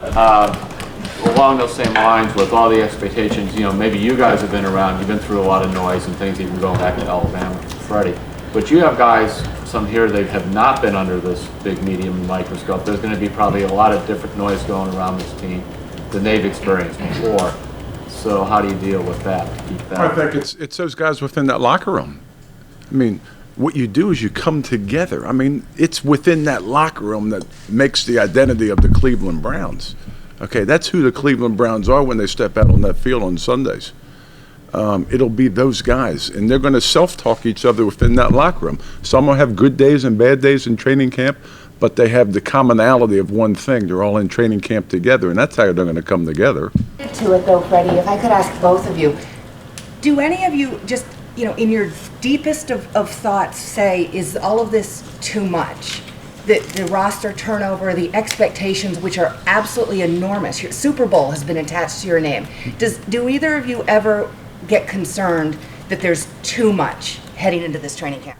Along those same lines, with all the expectations, maybe you guys have been around, you've been through a lot of noise and things, even going back to Alabama, Freddie. But you have guys, some here, they have not been under this big medium microscope. There's going to be probably a lot of different noise going around this team than they've experienced before. So how do you deal with that? Keep that? I think it's those guys within that locker room. I mean, what you do is you come together. I mean, it's within that locker room that makes the identity of the Cleveland Browns. Okay, that's who the Cleveland Browns are when they step out on that field on Sundays. It'll be those guys, and they're going to self-talk each other within that locker room. Some will have good days and bad days in training camp, but they have the commonality of one thing. They're all in training camp together, and that's how they're going to come together. To it, though, Freddie, if I could ask both of you, do any of you just, in your deepest of thoughts say, is all of this too much? The roster turnover, the expectations, which are absolutely enormous. Your Super Bowl has been attached to your name. Do either of you ever get concerned that there's too much heading into this training camp?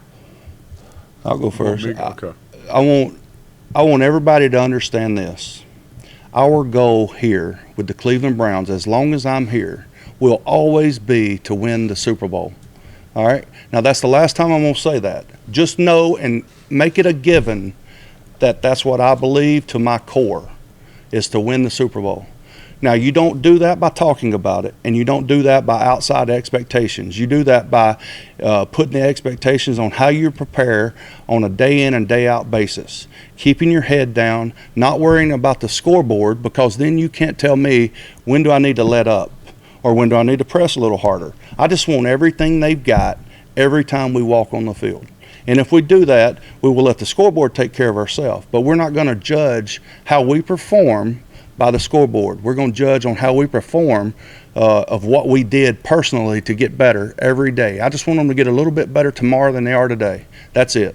I'll go first. Okay. I want everybody to understand this. Our goal here with the Cleveland Browns, as long as I'm here, will always be to win the Super Bowl. All right? Now, that's the last time I'm going to say that. Just know and make it a given that that's what I believe to my core, is to win the Super Bowl. Now, you don't do that by talking about it, and you don't do that by outside expectations. You do that by putting the expectations on how you prepare on a day in and day out basis. Keeping your head down, not worrying about the scoreboard, because then you can't tell me when do I need to let up or when do I need to press a little harder. I just want everything they've got every time we walk on the field. And if we do that, we will let the scoreboard take care of ourselves. But we're not going to judge how we perform by the scoreboard. We're going to judge on how we perform of what we did personally to get better every day. I just want them to get a little bit better tomorrow than they are today. That's it.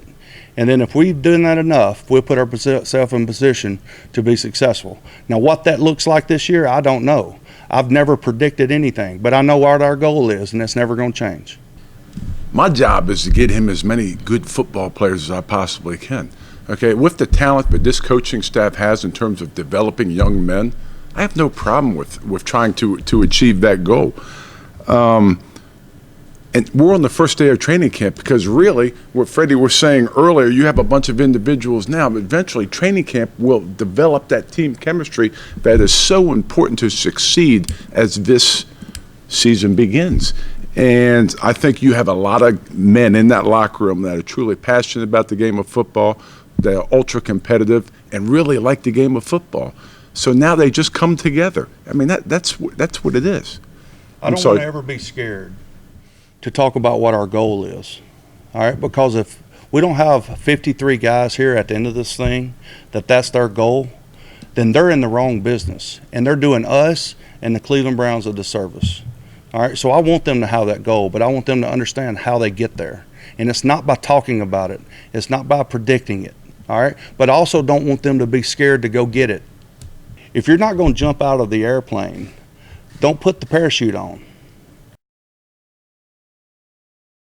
And then if we've done that enough, we'll put ourselves in position to be successful. Now, what that looks like this year, I don't know. I've never predicted anything, but I know what our goal is, and it's never going to change. My job is to get him as many good football players as I possibly can. Okay, with the talent that this coaching staff has in terms of developing young men, I have no problem with trying to achieve that goal. And we're on the first day of training camp because really, what Freddie was saying earlier, you have a bunch of individuals now, but eventually training camp will develop that team chemistry that is so important to succeed as this season begins. And I think you have a lot of men in that locker room that are truly passionate about the game of football. They're ultra competitive and really like the game of football. So now they just come together. I mean, that's what it is. I don't want to ever be scared to talk about what our goal is, all right? Because if we don't have 53 guys here at the end of this thing, that's their goal, then they're in the wrong business. And they're doing us and the Cleveland Browns a disservice. All right, so I want them to have that goal, but I want them to understand how they get there. And it's not by talking about it. It's not by predicting it, all right? But I also don't want them to be scared to go get it. If you're not going to jump out of the airplane, don't put the parachute on.